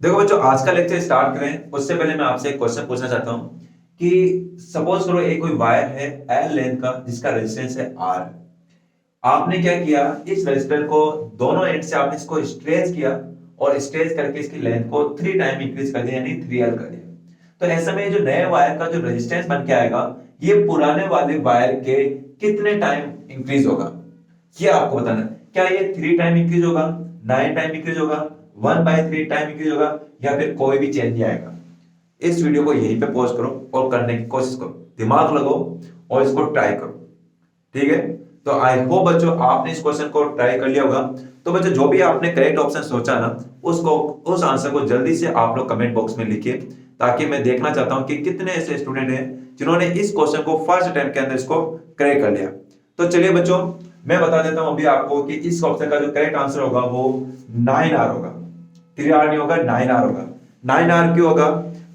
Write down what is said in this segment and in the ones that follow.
देखो बच्चों, आज का लेक्चर स्टार्ट करें उससे पहले मैं आपसे एक क्वेश्चन पूछना चाहता हूं कि सपोज करो एक कोई वायर है एल लेंथ का जिसका रेजिस्टेंस है आर। आपने क्या किया, इस रेजिस्टर को दोनों एंड से आपने इसको स्ट्रेच किया और स्ट्रेच करके इसकी लेंथ को 3 टाइम इंक्रीज कर दिया, यानी 3L कर दिया। तो ऐसे में जो नए वायर का जो रेजिस्टेंस बन के आएगा ये पुराने वाले वायर के कितने टाइम इंक्रीज होगा, ये आपको बताना है। क्या ये 3 टाइम इंक्रीज होगा, 9 टाइम इंक्रीज होगा, 1/3 टाइम इंक्रीज होगा, या फिर कोई भी चेंज नहीं आएगा। इस वीडियो को यहीं पे पॉज करो और करने की कोशिश करो, दिमाग लगाओ और इसको ट्राई करो। ठीक है, तो आई होप बच्चों आपने इस क्वेश्चन को ट्राई कर लिया होगा। तो बच्चों जो भी आपने करेक्ट ऑप्शन सोचा ना, उसको उस आंसर को जल्दी से आप लोग कमेंट बॉक्स में लिखिए, ताकि मैं देखना चाहता हूं कि कितने ऐसे स्टूडेंट हैं जिन्होंने इस क्वेश्चन को फर्स्ट अटेम्प्ट के अंदर इसको करेक्ट कर लिया। तो चलिए बच्चों, मैं बता देता हूं अभी आपको कि इस ऑप्शन का जो करेक्ट आंसर होगा वो 9R होगा। 3R नहीं होगा, 9R होगा। 9R क्यों होगा?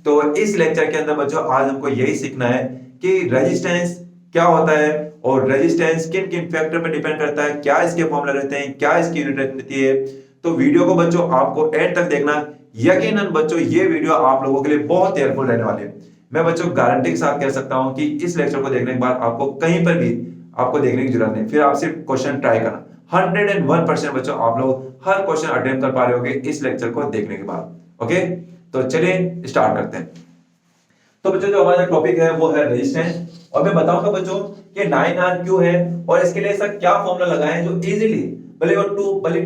तो इस लेक्चर के अंदर बच्चों आज हमको यही सीखना है कि रेजिस्टेंस क्या होता है और रेजिस्टेंस किन किन फैक्टर पर डिपेंड करता है, क्या इसके फॉर्मूला रहते हैं, क्या इसकी यूनिट रहती है। तो वीडियो को बच्चों आपको एंड तक देखना। यकीनन बच्चों ये वीडियो आप लोगों के लिए बहुत हेल्पफुल रहने वाली है। मैं बच्चों गारंटी के साथ कह सकता हूं कि इस लेक्चर को देखने के बाद आपको कहीं पर भी आपको देखने की जरूरत नहीं, फिर आप सिर्फ क्वेश्चन ट्राई करना। 101% बच्चों आप लोग हर क्वेश्चन अटेम्प्ट कर पा रहे होगे इस लेक्चर को देखने के बाद। ओके, तो चलिए स्टार्ट करते हैं। तो बच्चों जो हमारा टॉपिक है वो है रेजिस्टेंस, और मैं बताऊंगा बच्चों कि 9R क्यों है और इसके लिए ऐसा क्या फॉर्मूला लगाएं जो इजीली भले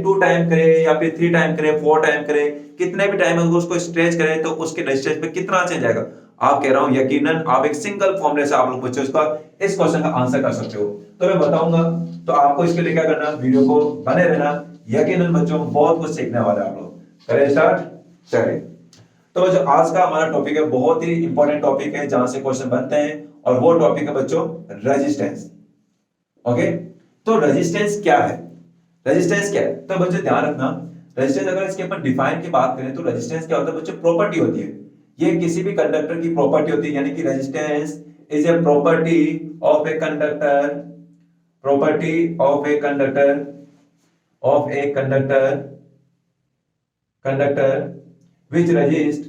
2 टाइम करे या फिर 3 टाइम करे, 4 टाइम करे, कितने भी टाइम अगर उसको स्ट्रेच करें तो उसके रेजिस्टेंस पे कितना चेंज आएगा। आप कह रहा हूं यकीनन आप एक सिंगल फॉर्मूले से आप लोग बच्चों इसका इस क्वेश्चन का आंसर कर सकते हो। तो मैं बताऊंगा, तो आपको इसके लिए क्या करना, वीडियो को बने रहना। यकीनन बच्चों बहुत कुछ सीखने वाले आप लोग। करें स्टार्ट, चलिए। तो जो आज का हमारा टॉपिक है बहुत ही इंपॉर्टेंट टॉपिक है जहां से क्वेश्चन बनते हैं, और वो टॉपिक है बच्चों रेजिस्टेंस। ओके, तो रेजिस्टेंस क्या है? रेजिस्टेंस क्या है तो बच्चों ध्यान रखना, रेजिस्टेंस अगर इसके अपन डिफाइन की बात करें तो रेजिस्टेंस क्या होता है बच्चों, प्रॉपर्टी होती है। ये किसी भी कंडक्टर की प्रॉपर्टी होती है, यानी कि resistance is a property of a conductor, property of a conductor, of a conductor, conductor which resist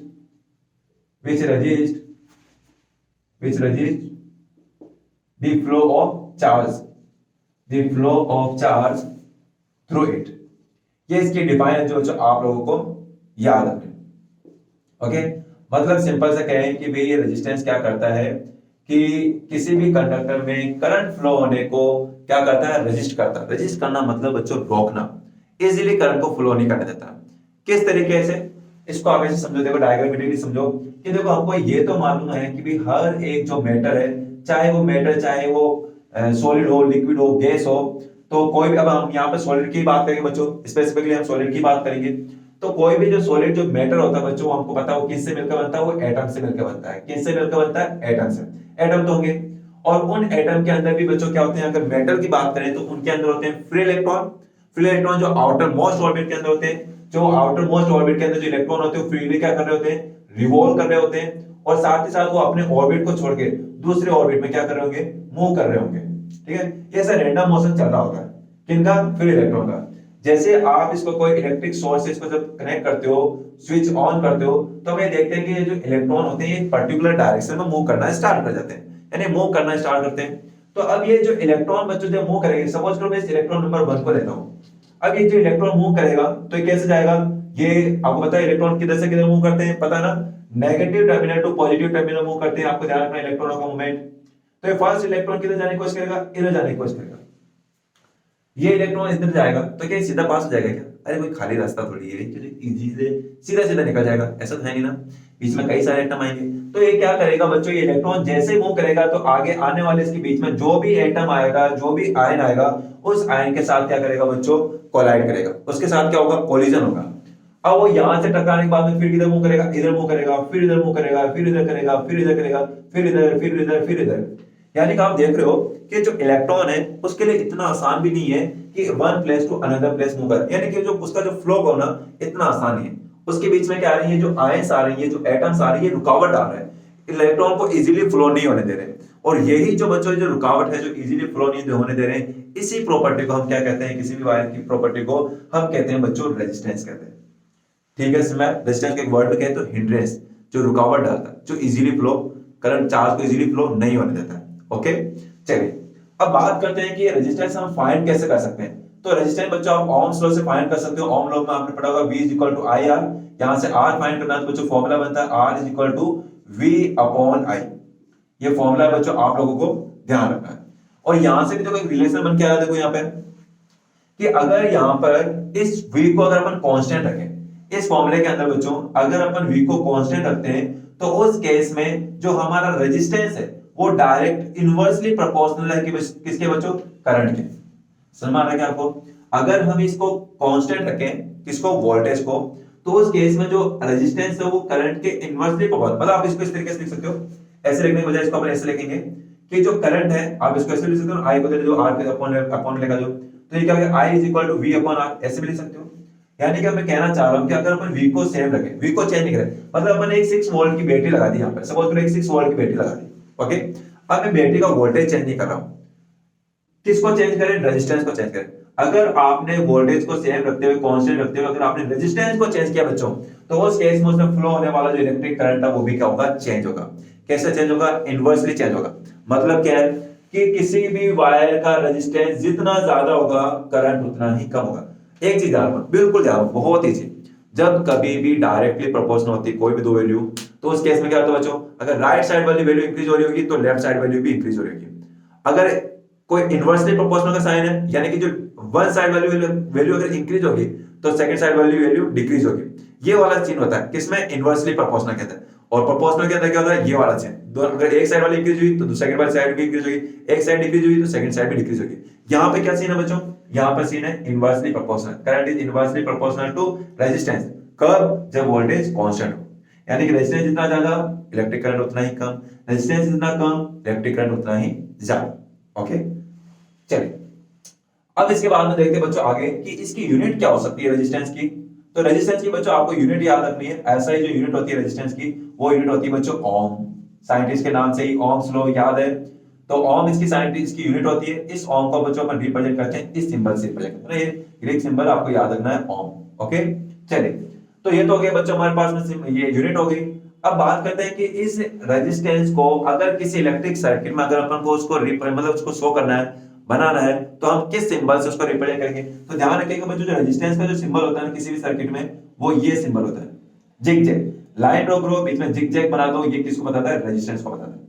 which resist which resist the flow of charge, the flow of charge through it। ये इसकी define है जो आप लोगों को याद रखनी। Okay, मतलब सिंपल से कहें कि भाई ये रेजिस्टेंस क्या करता है कि किसी भी कंडक्टर में करंट फ्लो होने को क्या करता है, रेजिस्ट करता है। रेजिस्ट करना मतलब बच्चों रोकना, इजीली करंट को फ्लो नहीं करने देता। किस तरीके से, इसको आप ऐसे समझो, देखो डायग्रामेटिकली समझो कि देखो हमको ये तो मालूम है कि भाई हर एक जो मैटर है, चाहे वो सॉलिड हो, लिक्विड हो, गैस हो, तो कोई भी, अब हम यहाँ पे सॉलिड की बात करेंगे बच्चों, स्पेसिफिकली हम सॉलिड की बात करेंगे। तो कोई भी जो सॉलिड जो मैटर होता है बच्चों, हमको पता है वो किससे मिलकर बनता है, वो एटम से मिलकर बनता है। किससे मिलकर बनता है? एटम से। एटम तो होंगे, और उन एटम के अंदर भी बच्चों क्या होते हैं, अगर मेटल की बात करें तो उनके अंदर होते हैं फ्री इलेक्ट्रॉन। फ्री इलेक्ट्रॉन जो आउटर मोस्ट ऑर्बिट के अंदर होते हैं, जो आउटर मोस्ट ऑर्बिट के अंदर जो इलेक्ट्रॉन होते हैं फ्रीली क्या कर रहे होते हैं, रिवॉल्व कर रहे होते हैं, और साथ ही साथ वो अपने ऑर्बिट को छोड़ के दूसरे ऑर्बिट में क्या कर रहे होंगे, मूव कर रहे होंगे। ठीक है, ये ऐसा रैंडम मोशन चल रहा होता है किनका, फ्री इलेक्ट्रॉन का। जैसे आप इसको कोई इलेक्ट्रिक सोर्स से इसको जब कनेक्ट करते हो, स्विच ऑन करते हो, तो हमें देखते हैं कि ये जो इलेक्ट्रॉन होते हैं ये पर्टिकुलर डायरेक्शन में मूव करना स्टार्ट कर जाते हैं, यानी मूव करना स्टार्ट करते हैं। तो अब ये जो इलेक्ट्रॉन बच्चों जब मूव करेंगे, सपोज करो मैं इस इलेक्ट्रॉन नंबर 1 को लेता हूं। अब ये जो इलेक्ट्रॉन मूव करेगा तो ये कैसे जाएगा, ये आपको पता है इलेक्ट्रॉन किधर से किधर मूव करते हैं, पता ना, negative terminal to positive terminal move करते हैं। आपको ध्यान रखना इलेक्ट्रॉनों का मूवमेंट। तो ये फर्स्ट इलेक्ट्रॉन किधर जाने की कोशिश करेगा, इधर जाने की कोशिश करेगा। ये इलेक्ट्रॉन इधर जाएगा तो क्या सीधा पास हो जाएगा क्या? अरे कोई खाली रास्ता थोड़ी है, इजी से सीधा सीधा निकल जाएगा, ऐसा तो है नहीं ना, बीच में कई सारे एटम आएंगे। तो ये क्या करेगा बच्चों, ये इलेक्ट्रॉन जैसे मूव करेगा तो आगे आने वाले इसके बीच में जो भी एटम आएगा, जो भी आयन आएगा, उस आयन के साथ क्या करेगा बच्चों, कोलाइड करेगा। उसके साथ क्या होगा, कोलिजन होगा। अब वो यहां से टकराने के बाद में फिर इधर मूव करेगा, इधर मूव करेगा, फिर इधर मूव करेगा, फिर इधर करेगा, फिर इधर करेगा, फिर इधर, फिर इधर, फिर इधर। यानी कि आप देख रहे हो कि जो इलेक्ट्रॉन है उसके लिए इतना आसान भी नहीं है कि one place to another place move करे, यानी कि जो उसका जो फ्लो होना इतना आसान नहीं है। उसके बीच में क्या आ रही है, जो आयंस आ रही है, जो एटम्स आ रही है, रुकावट डाल रहे हैं, इलेक्ट्रॉन को इजीली फ्लो नहीं होने दे रहे। और यही जो बच्चों जो रुकावट है, जो इजीली फ्लो नहीं होने दे रहे हैं, इसी प्रॉपर्टी को हम क्या कहते हैं, किसी भी वायर की प्रॉपर्टी को हम कहते हैं बच्चों रेजिस्टेंस कहते हैं। ठीक है, इसमें रेजिस्टेंस के वर्ड में कहें तो हिंड्रेंस, जो रुकावट डालता है, जो इजीली फ्लो करंट चार्ज को इजीली फ्लो नहीं होने देता है। ओके, चलिए अब बात करते हैं कि रेजिस्टेंस हम फाइंड कैसे कर सकते हैं। तो रेजिस्टेंस बच्चों आप ओम्स लॉ से फाइंड कर सकते हो। ओम लॉ में आपने पढ़ा होगा V is equal to I R, यहां से R फाइंड करना है तो बच्चों फॉर्मूला बनता है R is equal to V upon I। ये फॉर्मूला बच्चों आप लोगों को ध्यान रखना है। और यहां से भी देखो एक रिलेशन बन के आ रहा है, देखो यहां पे कि अगर यहां पर इस V को अगर अपन कांस्टेंट रखें, इस फॉर्मूले के अंदर बच्चों अगर अपन V को कांस्टेंट रखते हैं तो उस केस में जो हमारा रेजिस्टेंस है वो डायरेक्ट इनवर्सली प्रोपोर्शनल है कि किसके बच्चों, करंट के। समझ में आ रहा है क्या आपको? अगर हम इसको कांस्टेंट रखें, किसको, वोल्टेज को, तो उस केस में जो रेजिस्टेंस है वो करंट के इनवर्सली प्रोपोर्शनल, मतलब आप इसको इस तरीके से लिख सकते हो, ऐसे लिखने के बजाय इसको अपन ऐसे लिखेंगे कि जो करंट है आप इसको ऐसे लिख सकते हो, आई को दे दो आर के अपॉन लेगा जो, तो ये क्या होगा, I is equal to V upon R, ऐसे भी लिख सकते हो। यानी कि मैं कहना चाह रहा हूं कि अगर अपन V को सेम रखें, V को चेंज नहीं करें, मतलब अपन एक 6 वोल्ट की बैटरी लगा दी, यहां पर सपोज करो एक 6 वोल्ट की बैटरी लगा दी। ओके, अब मैं बैटरी का वोल्टेज चेंज नहीं कर रहा हूं, किसको चेंज करें, रेजिस्टेंस को चेंज करें। अगर आपने वोल्टेज को सेम रखते हुए, कांस्टेंट रखते हुए अगर आपने रेजिस्टेंस को चेंज किया बच्चों, तो उस केस में उसमें फ्लो होने वाला जो इलेक्ट्रिक करंट है वो भी क्या होगा, चेंज होगा। कैसे चेंज होगा, इनवर्सली चेंज होगा। मतलब क्या है कि किसी भी वायर का रेजिस्टेंस जितना ज्यादा होगा करंट उतना ही कम होगा। एक चीज ध्यान रखो, बिल्कुल ध्यान रखो, बहुत ईजी। जब कभी भी डायरेक्टली प्रोपोर्शनल होती है कोई भी दो वैल्यू, तो उस केस में क्या होता है बच्चों, अगर राइट साइड वाली वैल्यू इंक्रीज हो रही होगी तो लेफ्ट साइड वैल्यू भी इंक्रीज हो रही होगी। अगर कोई इनवर्सली प्रोपोर्शनल का साइन है, यानी कि जो वन साइड वाली वैल्यू अगर इंक्रीज होगी तो सेकंड साइड वाली वैल्यू डिक्रीज होगी। ये वाला चिन्ह होता है किसमें, इनवर्सली प्रोपोर्शनल कहते हैं। और प्रोपोर्शनल के अंदर क्या होता है, ये वाला चिन्ह, दोनों अगर एक साइड वाली इंक्रीज हुई तो सेकंड वाली साइड भी इंक्रीज होगी, एक साइड डिक्रीज हुई तो सेकंड साइड भी डिक्रीज होगी। यहां पे क्या सीन है बच्चों, यहां पर सीन है inversely proportional, current is inversely proportional to resistance. कब, जब वोल्टेज कांस्टेंट हो, यानी कि रेजिस्टेंस जितना ज्यादा इलेक्ट्रिक करंट उतना ही कम, रेजिस्टेंस जितना कम इलेक्ट्रिक करंट उतना ही ज्यादा। ओके, चलिए अब इसके बाद में देखते हैं बच्चों आगे कि इसकी यूनिट क्या हो सकती है रेजिस्टेंस की। तो रेजिस्टेंस की बच्चों आपको यूनिट याद रखनी है। ऐसा ही जो यूनिट होती है रेजिस्टेंस की वो यूनिट होती है बच्चों ओम। साइंटिस्ट के नाम से ही ओम्स लॉ याद है, तो ओम इसकी साइंटिस्ट की यूनिट होती है। इस ओम को बच्चों अपन रिप्रेजेंट करते हैं इस सिंबल से रिप्रेजेंट करते हैं, ये ग्रीक सिंबल आपको याद रखना है ओम। ओके, चलिए तो ये तो हो गया बच्चों हमारे पास में ये यूनिट हो गई। अब बात करते हैं कि इस रेजिस्टेंस को अगर किसी इलेक्ट्रिक सर्किट में अगर अपन को उसको मतलब उसको शो करना है, बनाना है, तो हम किस सिंबल से उसको रिप्रेजेंट करेंगे। तो ध्यान रखिएगा बच्चों, जो रेजिस्टेंस का जो सिंबल होता है ना किसी भी सर्किट में, वो ये सिंबल होता है, जिग जैग। लाइन ड्रॉ करो, बीच में जिग जैग बना दो, ये किसको बताता है, रेजिस्टेंस को बताता है।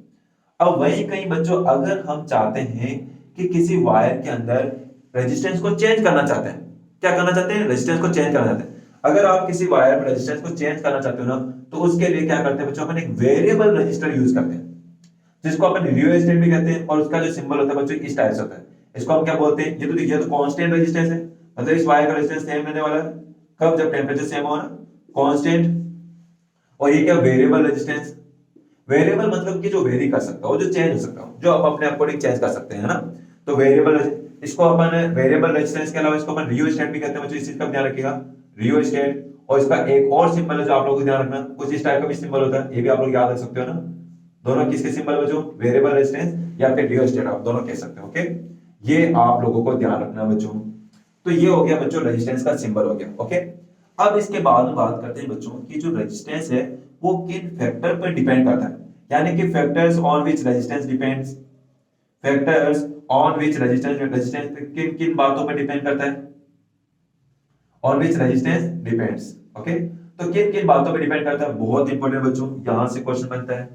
अब वही कहीं बच्चों अगर हम चाहते हैं कि किसी वायर के अंदर रेजिस्टेंस को चेंज करना चाहते हैं, क्या करना चाहते हैं, रेजिस्टेंस को चेंज करना चाहते हैं। अगर आप किसी वायर में रेजिस्टेंस को चेंज करना चाहते हो ना, तो उसके लिए क्या करते हैं बच्चों, अपन एक वेरिएबल रजिस्टर यूज करते हैं, जिसको अपन रियोस्टेट भी कहते हैं। और उसका जो सिंबल होता है बच्चों इस टाइप से होता है। इसको हम क्या बोलते हैं, ये तो देखिए तो कांस्टेंट रेजिस्टेंस है, मतलब इस वायर का रेजिस्टेंस सेम रहने वाला है। कब, जब टेंपरेचर सेम हो ना, कांस्टेंट। और ये क्या, वेरिएबल रेजिस्टेंस। वेरिएबल मतलब कि जो वेरी कर सकता हो, जो चेंज हो सकता हो, जो आप अपने अकॉर्डिंग चेंज कर सकते हैं, है ना। तो वेरिएबल, इसको अपन वेरिएबल रेजिस्टेंस के अलावा इसको अपन रियोस्टेट भी कहते हैं बच्चों, इस चीज का ध्यान रखिएगा, रियोस्टेट। और इसका एक और सिंबल है जो आप लोगों को ध्यान रखना, कुछ इस टाइप का भी सिंबल होता है, ये भी आप लोग याद रख सकते हो ना। दोनों किसके सिंबल बच्चों, वेरिएबल रेजिस्टेंस या फिर रियोस्टेट, आप दोनों कह सकते हो। ओके, ये आप लोगों को ध्यान रखना बच्चों। तो ये हो गया बच्चों रेजिस्टेंस का सिंबल हो गया। ओके, अब इसके बाद में बात करते हैं बच्चों कि जो रेजिस्टेंस है वो किन फैक्टर पर डिपेंड करता है, यानी कि factors on which resistance depends. Factors on which resistance किन किन बातों पर डिपेंड करता है, on which resistance depends. Okay, तो किन किन बातों पर डिपेंड करता है, बहुत इंपॉर्टेंट बच्चों, यहां से क्वेश्चन बनता है,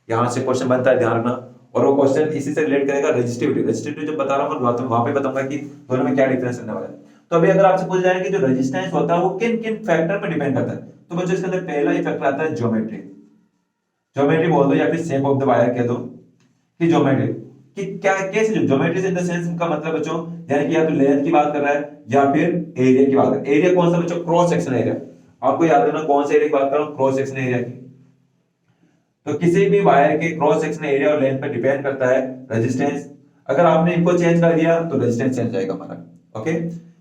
यहां से क्वेश्चन बनता है, ध्यान रखना। और वो क्वेश्चन इसी से रिलेट करेगा रेजिस्टिविटी। रेजिस्टिविटी जब बता रहा हूं वहां पे बताऊंगा कि दोनों में क्या डिफरेंस रहने वाला है। तो अभी अगर आपसे पूछ जाए कि जो रेजिस्टेंस होता है वो किन किन फैक्टर पर डिपेंड करता है, तो बच्चों इसके अंदर पहला ही फैक्टर आता है ज्योमेट्री। ज्योमेट्री बोल दो या फिर शेप ऑफ द वायर कह दो, कि ज्योमेट्री कि क्या कैसे, ज्योमेट्री इन द सेंस का मतलब बच्चों, यानी कि या तो लेंथ की बात कर रहा है या फिर एरिया की बात कर रहा है। एरिया कौन सा बच्चों, क्रॉस सेक्शन एरिया। आपको याद रखना कौन से एरिया की बात कर रहा हूं, क्रॉस सेक्शन एरिया की। तो किसी भी वायर के क्रॉस सेक्शन एरिया और लेंथ पर डिपेंड करता है रेजिस्टेंस। अगर आपने इनको चेंज कर दिया तो रेजिस्टेंस चेंज जाएगा हमारा। ओके,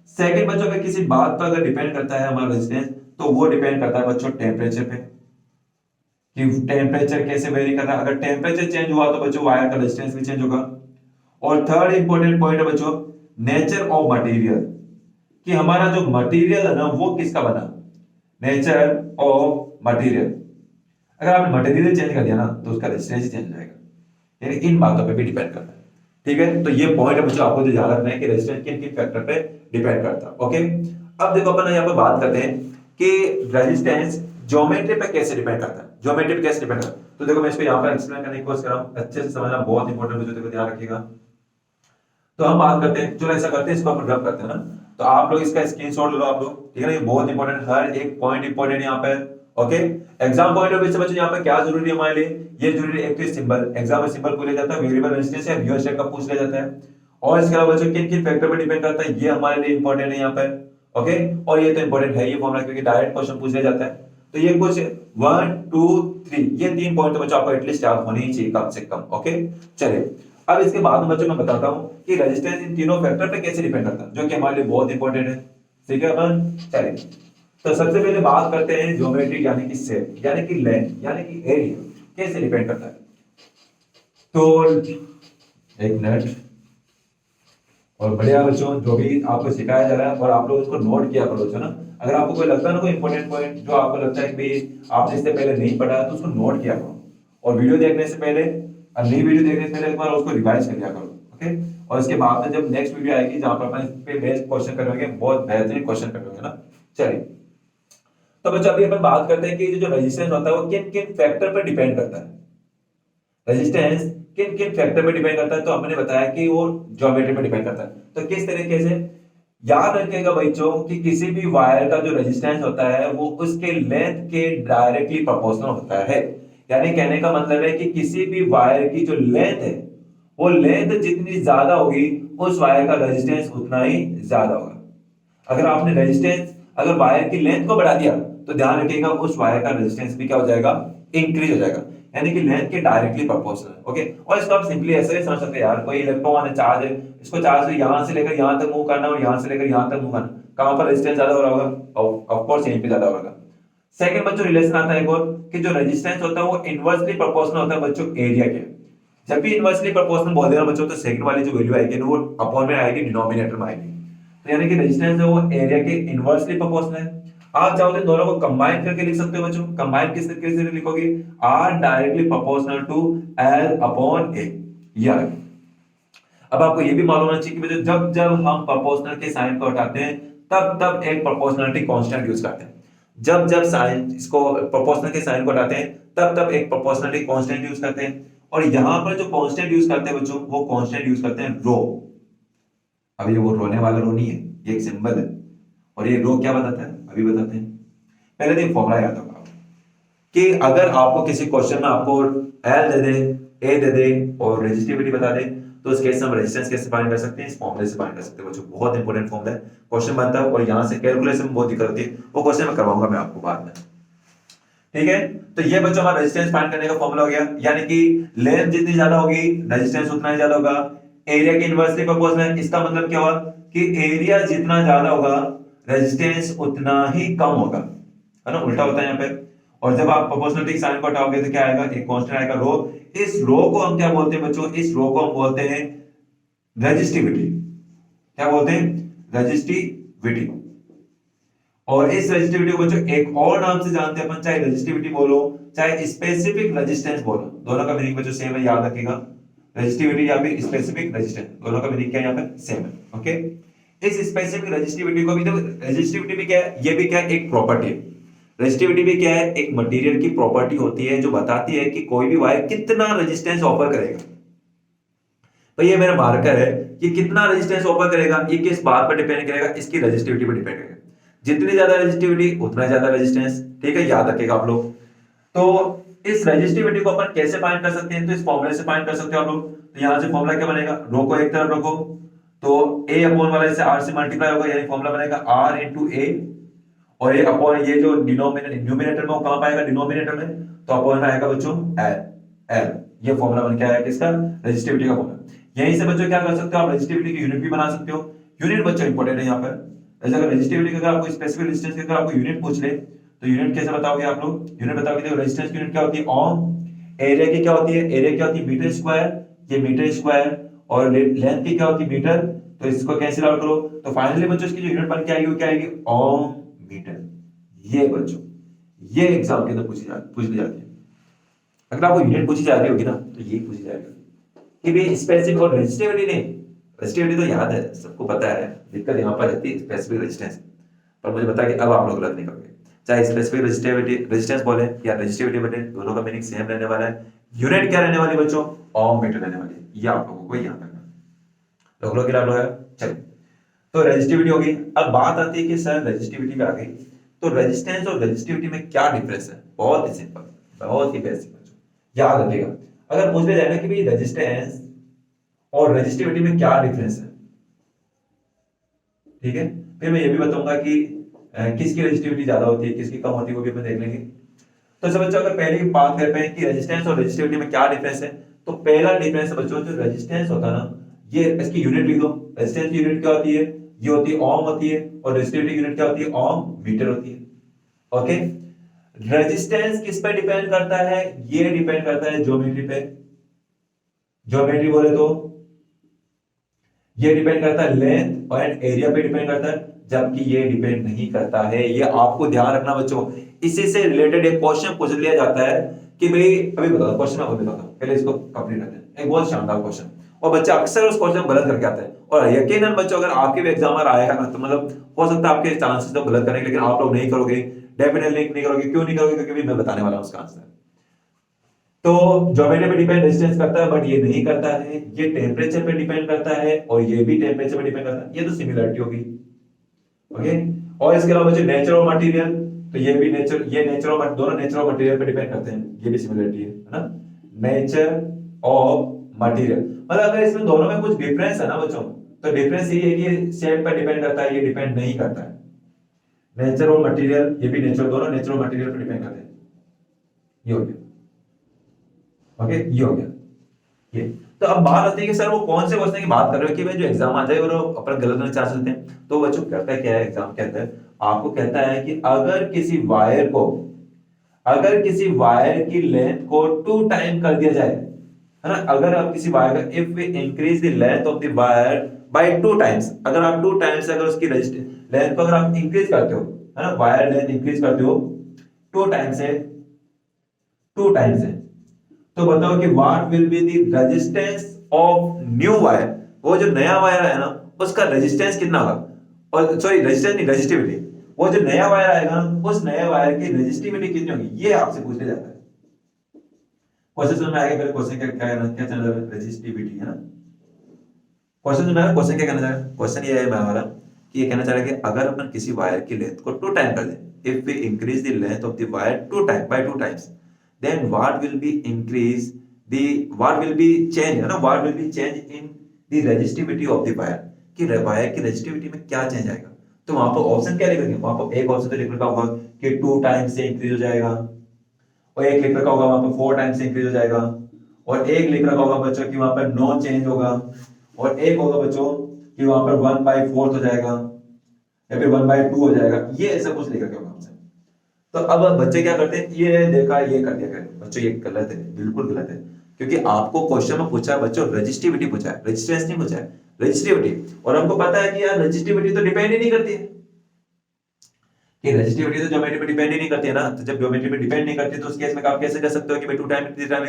सेकंड बच्चों अगर किसी बात पर अगर डिपेंड करता है हमारा रेजिस्टेंस, तो वो डिपेंड करता है बच्चों टेम्परेचर पे, कि टेम्परेचर कैसे वेरी कर रहा है। अगर टेम्परेचर चेंज हुआ तो बच्चों वायर का रेजिस्टेंस भी चेंज होगा। और थर्ड इंपॉर्टेंट पॉइंट है बच्चों नेचर ऑफ मटेरियल, कि हमारा जो मटेरियल है ना वो किसका बना, नेचर ऑफ मटेरियल। अगर आपने मटेरियल चेंज कर दिया ना तो उसका रेजिस्टेंस चेंज हो जाएगा, यानी इन बातों पे भी डिपेंड करता है। ठीक है, तो ये पॉइंट है मुझे आपको जो ध्यान रखना है कि रेजिस्टेंस किन किन फैक्टर पे डिपेंड करता है। ओके, अब देखो अपन यहाँ पे बात करते हैं कि रेजिस्टेंस ज्योमेट्री पे कैसे डिपेंड करता है, ज्योमेट्री पे कैसे डिपेंड करता है। तो देखो मैं इसको यहाँ पर एक्सप्लेन करने की कोशिश कर रहा हूँ, अच्छे से समझना बहुत इंपॉर्टेंट है, देखो ध्यान रखिएगा। तो हम बात करते हैं, चलो ऐसा करते हैं, इसको अपन रब करते हैं ना, तो आप लोग इसका स्क्रीनशॉट ले लो आप लोग, ठीक है ना, ये बहुत इंपॉर्टेंट, हर एक पॉइंट इंपॉर्टेंट यहाँ पे। Okay, exam point of view से बच्चों यहाँ पे क्या जरूरी है हमारे लिए, ये जरूरी है एक तो सिंबल, एग्जाम में सिंबल पूछ लिया जाता है, वेरिएबल रेजिस्टेंस या रियल स्टेट का पूछ लिया जाता है, और इसके अलावा बच्चों किन किन फैक्टर पे डिपेंड करता है ये हमारे लिए इंपॉर्टेंट है यहाँ पे। ओके, और ये तो इंपॉर्टेंट है ये फॉर्मूला, क्योंकि डायरेक्ट क्वेश्चन पूछ लिया जाता है। तो ये कुछ 1 2 3 ये 3 पॉइंट तो बच्चों आपको एटलीस्ट याद होने ही चाहिए कम से कम। ओके, चलिए अब इसके बाद में बच्चों मैं बताता हूं कि रेजिस्टेंस इन तीनों फैक्टर पे कैसे डिपेंड करता है, जो कि हमारे लिए बहुत इंपॉर्टेंट है। ठीक है अपन, चलिए तो सबसे पहले बात करते हैं ज्योमेट्री यानी कि शेप यानी कि लेंथ यानी कि एरिया कैसे डिपेंड करता है। तो एक मिनट, और बढ़िया बच्चों जो भी आपको सिखाया जा रहा है और आप लोग इसको नोट किया करो ना, अगर आपको कोई लगता है ना कोई इंपॉर्टेंट पॉइंट जो आपको लगता है कि भाई आपने इससे पहले नहीं पढ़ा तो उसको नोट किया करो, और वीडियो देखने से पहले और नई वीडियो देखने से पहले एक बार उसको रिवाइज कर लिया करो। ओके, और इसके बाद में जब नेक्स्ट वीडियो आएगी जहां पर अपन इस पे बेस्ट क्वेश्चन करेंगे, बहुत बेहतरीन क्वेश्चन करेंगे ना। चलिए तो बच्चों अभी अपन बात करते हैं कि जो रेजिस्टेंस होता है वो किन किन फैक्टर पर डिपेंड करता है, रेजिस्टेंस किन किन फैक्टर पे डिपेंड करता है। तो हमने बताया कि वो ज्योमेट्री पे डिपेंड करता है। तो किस तरीके से, याद रखिएगा बच्चों कि किसी भी वायर का जो रेजिस्टेंस होता है वो उसके लेंथ के डायरेक्टली प्रोपोर्शनल होता है। यानी कहने का मतलब है कि किसी भी वायर की जो लेंथ है वो लेंथ जितनी ज्यादा होगी उस वायर का रेजिस्टेंस उतना ही ज्यादा होगा। अगर आपने रेजिस्टेंस, अगर वायर की लेंथ को बढ़ा दिया तो ध्यान रखिएगा उस वायर का रेजिस्टेंस भी क्या हो जाएगा, इंक्रीज हो जाएगा, यानी कि लेंथ के डायरेक्टली प्रोपोर्शनल। ओके, और इसको आप सिंपली ऐसे ही समझ सकते हैं यार, कोई इलेक्ट्रॉन है, चार्ज है, इसको चार्ज से यहां से लेकर यहां तक मूव करना और यहां से लेकर यहां तक मूव करना, कहां पर रेजिस्टेंस ज्यादा हो रहा होगा, ऑफ कोर्स यहीं पे ज्यादा होगा। सेकंड बच्चों रिलेशन आता है एक और, कि जो रेजिस्टेंस होता है वो इनवर्सली प्रोपोर्शनल होता है बच्चों एरिया के। जब भी इनवर्सली प्रोपोर्शनल बोल देना बच्चों तो सेकंड वाली जो वैल्यू आएगी वो अपॉन में आएगी, डिनोमिनेटर में आएगी। तो यानी कि रेजिस्टेंस है वो एरिया के इनवर्सली प्रोपोर्शनल है। आप चाहो तो दोनों को कंबाइन करके लिख सकते हो बच्चों, कंबाइन किस तरीके से लिखोगे, R directly proportional to L upon A. ये अब आपको ये भी मालूम होना चाहिए कि जब जब हम प्रोपोर्शनल के साइन को हटाते हैं तब तब एक प्रोपोर्शनलिटी कांस्टेंट यूज करते हैं, जब जब साइन इसको प्रोपोर्शनल के साइन को हटाते हैं तब तब एक प्रोपोर्शनलिटी कांस्टेंट यूज करते हैं। और यहां पर जो कांस्टेंट यूज करते हैं बच्चों वो कांस्टेंट यूज करते हैं रो। अब ये वो रोने वाला रो नहीं है, ये एक सिंबल है, और ये रो क्या बताता है अभी बताते हैं। पहले तो फॉर्मूला याद होगा कि अगर आपको किसी क्वेश्चन में आपको एल दे दे, ए दे दे और रेजिस्टिविटी बता दे तो उस केस में हम रेजिस्टेंस कैसे फाइंड कर सकते हैं, इस फॉर्मूले से फाइंड कर सकते हैं बच्चों। बहुत इंपॉर्टेंट फॉर्मूला है, क्वेश्चन बनता है और यहां से कैलकुलेशन में बहुत दिक्कत होती है, वो क्वेश्चन में करवाऊंगा मैं आपको बाद में। ठीक है, तो ये बच्चों हमारा रेजिस्टेंस फाइंड करने का फॉर्मूला हो गया, यानी कि लेंथ जितनी ज्यादा होगी रेजिस्टेंस उतना ही ज्यादा होगा, एरिया के इनवर्सली प्रोपोर्शनल। इसका मतलब क्या हुआ कि एरिया जितना ज्यादा होगा रेजिस्टेंस उतना ही कम होगा, है ना, उल्टा होता है यहाँ पे। और जब आप प्रोपोर्शनलिटी साइन को हटाओगे तो क्या आएगा, एक कांस्टेंट आएगा रो। इस रो को हम क्या बोलते हैं बच्चों, इस रो को हम बोलते हैं रेजिस्टिविटी। क्या बोलते हैं, रेजिस्टिविटी। और इस रेजिस्टिविटी को बच्चों एक और नाम से जानते हैं अपन, चाहे रेजिस्टिविटी बोलो चाहे स्पेसिफिक रेजिस्टेंस बोलो, दोनों का मीनिंग बच्चों सेम है, याद रखिएगा। रेजिस्टिविटी या फिर स्पेसिफिक रेजिस्टेंस, दोनों का मीनिंग क्या है यहाँ पे, सेम है। ओके, इस स्पेसिफिक रेजिस्टिविटी को भी, तो रेजिस्टिविटी भी क्या है, ये भी क्या है, एक प्रॉपर्टी है। रेजिस्टिविटी भी क्या है, एक मटेरियल की प्रॉपर्टी होती है जो बताती है कि कोई भी वायर कितना रेजिस्टेंस ऑफर करेगा। तो ये मेरा मार्कर है कि कितना रेजिस्टेंस ऑफर करेगा, ये किस बात पर डिपेंड करेगा, इसकी रेजिस्टिविटी पर डिपेंड करेगा। जितनी ज्यादा रेजिस्टिविटी उतना ज्यादा रेजिस्टेंस। ठीक है, याद रखिएगा आप लोग। तो इस रेजिस्टिविटी को अपन कैसे फाइंड कर सकते हैं, तो इस फॉर्मूले से फाइंड कर सकते हो आप लोग। तो यहां से फॉर्मूला क्या बनेगा, रो को एक तरफ रखो तो a अपॉन वाला इससे r से मल्टीप्लाई होगा, यानी फॉर्मूला बनेगा r इनटू a, और ये अपॉन ये जो न्यूमिनेटर में वो कहां पाएगा, डिनोमिनेटर में, तो अपॉन में आएगा बच्चों l। ये फॉर्मूला बन के आया किसका, रेजिस्टिविटी का फॉर्मूला। यहीं से बच्चों क्या कर सकते हो आप, रेजिस्टिविटी की यूनिट भी बना सकते हो। यूनिट बच्चों इंपॉर्टेंट है यहाँ पर, जैसे अगर रेजिस्टिविटी का आपको स्पेसिफिक रेजिस्टेंस की अगर आपको यूनिट पूछ ले तो यूनिट कैसे बताओगे आप लोग, यूनिट बताओगे, देखो रेजिस्टेंस की यूनिट क्या होती है, ओम। एरिया की क्या होती है, एरिया क्या होती है, मीटर स्क्वायर, ये मीटर स्क्वायर, और लेंथ की क्या होती है, मीटर। तो इसको कैंसिल आउट करो तो फाइनली बच्चों इसकी जो यूनिट बन के आएगी वो क्या आएगी, ओम मीटर। ये बच्चों, ये एग्जाम के अंदर पूछ ली जाती है। अगर आपको यूनिट पूछी जा रही होगी ना तो ये पूछी जा रही होगी कि भाई स्पेसिफिक और रेजिस्टिविटी नहीं, रेजिस्टिविटी तो याद है, सबको पता है, दिक्कत यहाँ पर रहती है स्पेसिफिक रेजिस्टेंस। पर मुझे बता कि अब आप लोग गलत नहीं करोगे, चाहे स्पेसिफिक रेजिस्टिविटी रेजिस्टेंस बोले या रेजिस्टिविटी बोले, दोनों का मीनिंग सेम रहने वाला है। यूनिट क्या रहने वाली बच्चों? ओम मीटर रहने वाली है, ये आप लोगों को याद रखना। लोग क्लियर हो गया? चलिए, तो रेजिस्टिविटी होगी। अब बात आती है कि सर रेजिस्टिविटी में आ गई, तो रेजिस्टेंस और रेजिस्टिविटी में क्या डिफरेंस है? बहुत ही सिंपल, बहुत ही बेसिक बच्चों, याद रखिएगा। अगर पूछ लिया जाए ना कि भाई रेजिस्टेंस और रेजिस्टिविटी में क्या डिफरेंस है, ठीक है, फिर मैं ये भी बताऊंगा कि किसकी रेजिस्टिविटी ज्यादा होती है, किसकी कम होती है, वो भी अपन देख लेंगे। तो सब बच्चों अगर पहले की बात करते हैं कि रेजिस्टेंस और रेजिस्टिविटी में क्या डिफरेंस है, तो पहला डिफरेंस है बच्चों, जो रेजिस्टेंस होता है ना, ये इसकी यूनिट लिख दो। रेजिस्टेंस की यूनिट क्या होती है? ये होती है ओम होती है, और रेजिस्टिविटी की यूनिट क्या होती है? ओम मीटर होती है। ओके, रेजिस्टेंस किस पे डिपेंड करता है? ये डिपेंड करता है ज्योमेट्री पे। ज्योमेट्री बोले तो ये डिपेंड करता है लेंथ और एरिया पे डिपेंड करता है, जबकि ये डिपेंड नहीं करता है। ये आपको ध्यान रखना बच्चों। इसी से रिलेटेड एक क्वेश्चन पूछ लिया जाता है कि भाई, अभी बताओ क्वेश्चन, आपको बताता हूं, पहले इसको कंप्लीट करते हैं। एक बहुत शानदार क्वेश्चन, और बच्चा अक्सर उस क्वेश्चन गलत करके आता है, और यकीनन बच्चों अगर आपके भी एग्जामर आएगा ना, तो मतलब हो सकता है आपके चांसेस तो गलत करेंगे, लेकिन आप लोग नहीं करोगे, डेफिनेटली नहीं करोगे। क्यों नहीं करोगे? क्योंकि मैं बताने वाला हूं उसका आंसर। तो ज्योमेट्री पे डिपेंड रेजिस्टेंस करता है, बट ये नहीं करता है। ये टेम्परेचर पे डिपेंड करता है, और ये भी टेम्परेचर पे डिपेंड करता है। ये तो सिमिलरिटी होगी। ओके, और इसके अलावा जो नेचर ऑफ मटेरियल, तो ये भी नेचर, ये नेचर ऑफ, दोनों नेचर ऑफ मटेरियल पे डिपेंड करते हैं, ये भी सिमिलरिटी है ना, नेचर ऑफ मटेरियल। मतलब अगर इसमें दोनों में कुछ डिफरेंस है ना बच्चों, तो डिफरेंस ये है कि शेप पे डिपेंड करता है, ये डिपेंड नहीं करता है। नेचर ऑफ मटेरियल, ये भी नेचर, दोनों नेचर ऑफ मटेरियल पे डिपेंड करते हैं। ये हो गया। ओके, ये हो गया ये। तो अब बात आती है कि सर वो कौन से क्वेश्चन की बात कर रहे हो कि भाई जो एग्जाम आ जाए और अपन गलत होने चांस होते हैं। तो बच्चों कहता है क्या है एग्जाम के अंदर, आपको कहता है कि अगर किसी वायर की लेंथ को 2 टाइम कर दिया जाए, है ना, अगर आप किसी वायर का, if we increase the length of the wire by 2 times, अगर आप 2 टाइम्स अगर उसकी लेंथ को अगर आप इंक्रीज करते हो, है ना, वायर लेंथ इंक्रीज करते हो 2 टाइम्स है, 2 टाइम्स है, तो बताओ कि what will be the resistance of new wire. वो जो नया वायर है ना, उसका रेजिस्टेंस कितना होगा? और सॉरी, रेजिस्टेंस नहीं, रेजिस्टिविटी। वो जो नया वायर आएगा ना, उस नए वायर की रेजिस्टिविटी कितनी होगी, ये आपसे पूछ लिया जाता है। क्वेश्चन समझ में आएगा? पहले क्वेश्चन क्या क्या चल रहा है? रेजिस्टिविटी, है ना। क्वेश्चन समझ में आया? क्वेश्चन क्या कहना चाह रहा है? क्वेश्चन ये है मैं हमारा कि ये कहना चाह रहा है कि अगर अपन किसी वायर की लेंथ को 2 टाइम कर दें, if we increase the length of the wire 2 time by 2 times, then what will be change, है ना, what will be change in the resistivity of the wire, कि वायर की रेजिस्टिविटी में क्या चेंज आएगा। तो वहां पर ऑप्शन क्या लिखेंगे? वहां पर एक ऑप्शन तो लिख रखा होगा कि 2 टाइम्स से इंक्रीज हो जाएगा, और एक लिख रखा होगा वहां पर 4 टाइम्स से इंक्रीज हो जाएगा, और एक लिख रखा होगा बच्चों कि वहां पर नो चेंज होगा, और एक होगा बच्चों कि वहां पर 1/4 हो जाएगा, या फिर 1/2 हो जाएगा। ये ऐसा कुछ लिख रखा होगा हमसे। तो अब बच्चे क्या करते हैं, ये देखा, ये कर दिया करें बच्चों, ये गलत है, बिल्कुल गलत है। क्योंकि आपको क्वेश्चन में पूछा है बच्चों, रेजिस्टिविटी पूछा है, रेजिस्टेंस नहीं पूछा है, रेजिस्टिविटी। और हमको पता है कि यार रेजिस्टिविटी तो डिपेंड ही नहीं करती है, कि रेजिस्टिविटी तो ज्योमेट्री पे डिपेंड ही नहीं करती है ना। तो जब ज्योमेट्री पे डिपेंड नहीं करती, तो उस केस में आप कैसे कर सकते हो कि भाई 2 टाइम 3 टाइम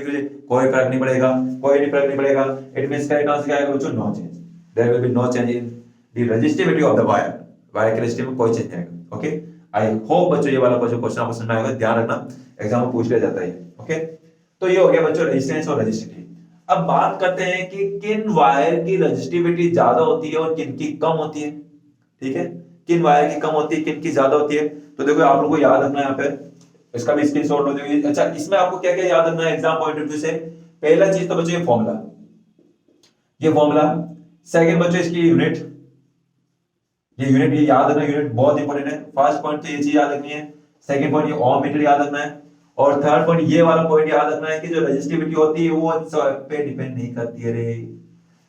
कोई फर्क नहीं पड़ेगा, कोई नहीं फर्क नहीं पड़ेगा। इट मींस करेक्ट आंसर क्या आएगा बच्चों? No change. There will be no change in the resistivity of the wire, wire की रेजिस्टिविटी में कोई चेंज नहीं आएगा। ओके, आई होप बच्चों ये वाला क्वेश्चन आपको समझ में आएगा, ध्यान रखना, एग्जाम में पूछ लिया जाता है। ओके, तो ये हो गया बच्चों रेजिस्टेंस और रेजिस्टिविटी। अब बात करते हैं कि किन वायर की रेजिस्टिविटी ज्यादा होती है और किन की कम होती है। ठीक है, किन वायर की कम होती है, किन की ज्यादा होती है। तो देखो आप लोगों को याद रखना है यहाँ पे, इसका भी स्क्रीनशॉट लो देखो। अच्छा, इसमें आपको क्या क्या याद रखना है एग्जाम पॉइंट ऑफ व्यू से? पहला चीज तो बच्चों ये फॉर्मूला, सेकंड बच्चों इसकी यूनिट, ये याद रखना, यूनिट बहुत इंपॉर्टेंट है। फर्स्ट पॉइंट तो ये चीज याद रखनी है, सेकंड पॉइंट ये ओम मीटर याद रखना है, और थर्ड पॉइंट ये वाला पॉइंट याद रखना है कि जो रेजिस्टिविटी होती है वो पे डिपेंड नहीं करती है रे,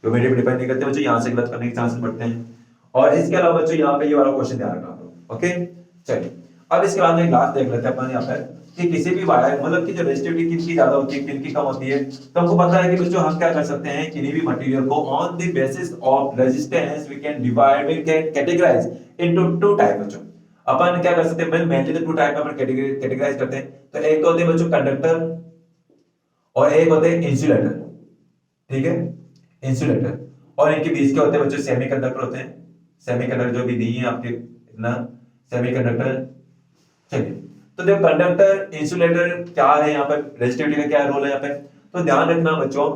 जो मेरे पे डिपेंड नहीं करते बच्चों, यहां से गलत करने के चांसेस बढ़ते हैं। और इसके अलावा बच्चों यहाँ पे ये वाला क्वेश्चन ध्यान रखना आप लोग। ओके, चलिए अब इसके बाद में लास्ट देख लेते हैं अपन यहाँ पर कि किसी भी वायर, मतलब कि जो रेजिस्टिविटी किनकी ज्यादा होती है, किनकी कम होती है। तो हमको पता है कि बच्चों हम क्या कर सकते हैं, किसी भी मटेरियल को on the basis of resistance we can divide, we can categorise into 2 type बच्चों। अपन क्या कर सकते हैं, मेनली तो टू टाइप में अपन कैटेगराइज करते हैं। तो एक होते हैं बच्चों कंडक्टर और एक होते हैं इंसुलेटर, ठीक है, इंसुलेटर। और इनके बीच के होते हैं बच्चों सेमीकंडक्टर होते हैं, सेमीकंडक्टर जो भी नहीं है आपके इतना सेमीकंडक्टर। चलिए, तो देखो कंडक्टर इंसुलेटर क्या है यहाँ पर, रेजिस्टिविटी का क्या रोल है यहाँ पे, तो ध्यान रखना बच्चों।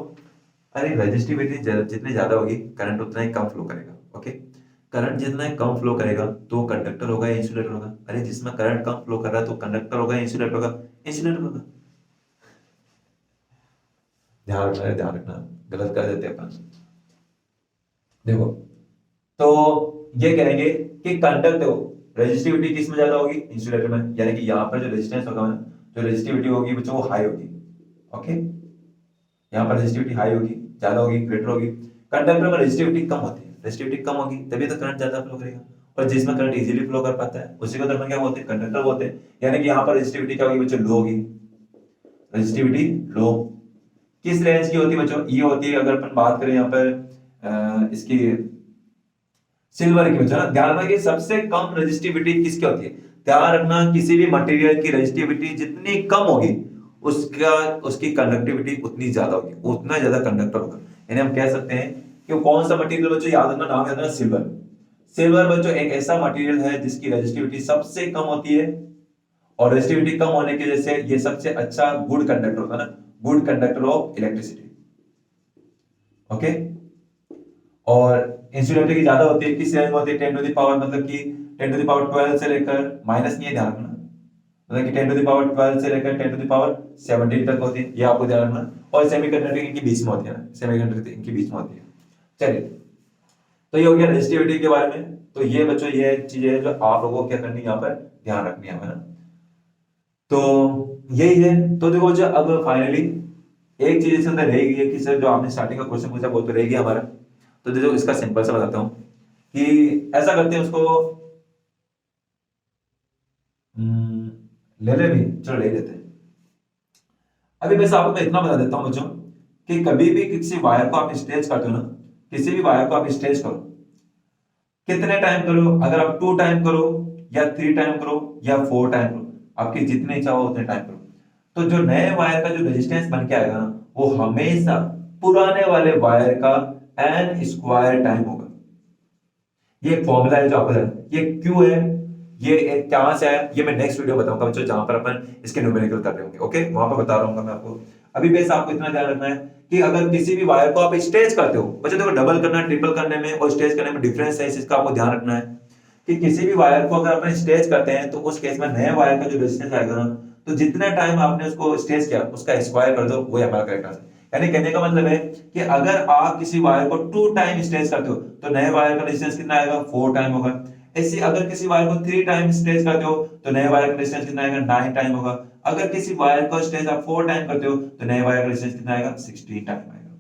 अरे रेजिस्टिविटी जितनी ज्यादा होगी करंट उतना ही कम फ्लो करेगा, ओके। करंट जितना ही कम फ्लो करेगा तो कंडक्टर होगा या इंसुलेटर होगा, अरे जिसमें करंट कम फ्लो कर रहा है तो कंडक्टर होगा या इंसुलेटर होगा, इंसुलेटर होगा। ध्यान रखना, गलत कर देते हैं अपन। देखो, तो ये कहेंगे कि कंडक्ट रेजिस्टिविटी किस में ज्यादा होगी, इंसुलेटर में, यानी कि यहाँ पर जो रेजिस्टेंस होगा ना, जो रेजिस्टिविटी होगी बच्चों वो हाई होगी, ओके। यहाँ पर रेजिस्टिविटी हाई होगी, ज्यादा होगी, ग्रेटर होगी। कंडक्टर में रेजिस्टिविटी कम होती है, रेजिस्टिविटी कम होगी तभी तो करंट ज्यादा फ्लो करेगा, और जिसमें करंट इजीली फ्लो कर पाता है उसी को तो अपन क्या बोलते हैं, कंडक्टर बोलते हैं। यानी कि यहाँ पर रेजिस्टिविटी क्या होगी बच्चों, लो होगी, रेजिस्टिविटी लो। किस रेंज की होती है बच्चों, ये होती है अगर अपन बात करें यहाँ पर इसकी सिल्वर की बच्चों ना, ध्यान रखना कि सबसे कम रेजिस्टिविटी किसकी होती है, ध्यान रखना किसी भी मटेरियल की रेजिस्टिविटी जितनी कम होगी उसका उसकी कंडक्टिविटी उतनी ज्यादा होगी, उतना ज्यादा कंडक्टर होगा। यानी हम कह सकते हैं कि कौन सा मटेरियल बच्चों, याद रखना, नाम याद रखना, सिल्वर। सिल्वर बच्चों एक ऐसा मटेरियल है जिसकी रेजिस्टिविटी सबसे कम होती है, और रेजिस्टिविटी कम होने की वजह से ये सबसे अच्छा गुड कंडक्टर होता है ना, good conductor of electricity, okay. और इंसुलेटर की ज्यादा होती है, किस रेंज में होती है, 10 टू द पावर, मतलब कि 10 टू द पावर 12 से लेकर, माइनस नहीं है ध्यान रखना, मतलब कि 10 टू द पावर 12 से लेकर 10 टू द पावर 17 तक होती है, ये आपको ध्यान रखना। और सेमीकंडक्टर इनके बीच में होती है ना, सेमीकंडक्टर इनके बीच में होती है। चलिए, तो ये हो गया रेजिस्टिविटी के बारे में। तो ये बच्चों ये चीजें हैं जो आप लोगों को क्या करनी है, यहाँ पर ध्यान रखनी है ना। तो यही है। तो देखो जो अब फाइनली एक चीज इसके अंदर रह गई है कि सर जो आपने स्टार्टिंग का क्वेश्चन पूछा वो तो रह गया हमारा। तो देखो इसका सिंपल सा बताता हूँ कि ऐसा करते हैं उसको, ले ले भी, चलो ले लेते हैं। अभी बस आपको मैं इतना बता देता हूँ बच्चों कि कभी भी किसी वायर को आप स्ट्रेच करते हो ना, किसी भी वायर को आप स्ट्रेच करो, कितने टाइम करो, अगर आप 2 टाइम करो या 3 टाइम करो या 4 टाइम करो, आपकी जितनी इच्छा हो उतने टाइम करो, तो जो नए वायर का जो रेजिस्टेंस बन के आएगा ना वो हमेशा पुराने वाले वायर का n स्क्वायर टाइम होगा। ये एक फॉर्मूला है जो आपको ये क्यों है, ये कहां से आया, ये मैं नेक्स्ट वीडियो बताऊंगा बच्चों, जहां पर अपन इसके न्यूमेरिकल कर रहे होंगे, ओके, वहां पर बता रहा हूँ मैं आपको। अभी बेस आपको इतना ध्यान रखना है कि अगर किसी भी वायर को आप स्ट्रेच करते हो, बच्चों देखो डबल करना, ट्रिपल करने में और स्ट्रेच करने में डिफरेंस है, इसका आपको ध्यान रखना है कि किसी भी वायर को अगर अपन स्ट्रेच करते हैं तो उस केस में नए वायर का जो रेजिस्टेंस आएगा ना, तो जितना टाइम आपने उसको स्ट्रेच किया उसका स्क्वायर कर दो, वो हमारा करेक्ट आंसर। यानी कहने का मतलब है कि अगर आप किसी वायर को 2 टाइम स्ट्रेच करते हो तो नए वायर का रेजिस्टेंस कितना आएगा, 4 टाइम होगा। ऐसे अगर किसी वायर को 3 टाइम स्ट्रेच करते हो तो नए वायर का रेजिस्टेंस कितना आएगा, 9 टाइम होगा। अगर किसी वायर को स्ट्रेच आप 4 टाइम करते हो तो नए वायर का रेजिस्टेंस कितना आएगा, 16 टाइम आएगा।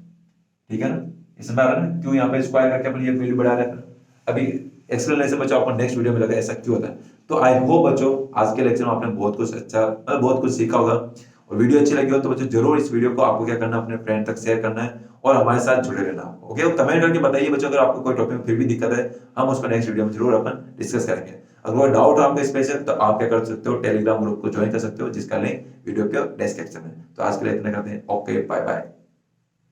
ठीक है ना, इसमें आ रहा है ना क्यों यहाँ पे स्क्वायर करके अपन ये वैल्यू बढ़ा रहे हैं। अभी एक्सप्लेनेशन बच्चों अपन नेक्स्ट वीडियो में लगा ऐसा क्यों होता है। तो आई होप बच्चों आज के लेक्चर में आपने बहुत कुछ अच्छा, मतलब बहुत कुछ सीखा होगा, और वीडियो अच्छी लगी हो तो बच्चों जरूर इस वीडियो को आपको क्या करना है, अपने फ्रेंड तक शेयर करना है और हमारे साथ जुड़े रहना, ओके। कमेंट करके बताइए बच्चों अगर आपको कोई टॉपिक में फिर भी दिक्कत है, हम उसको नेक्स्ट वीडियो में जरूर अपन डिस्कस करेंगे। अगर कोई डाउट हो आपका स्पेशल तो आप क्या कर सकते हो, टेलीग्राम ग्रुप को ज्वाइन कर सकते हो जिसका लिंक वीडियो के डिस्क्रिप्शन में। तो आज के लिए इतना करते हैं, ओके, बाय बाय।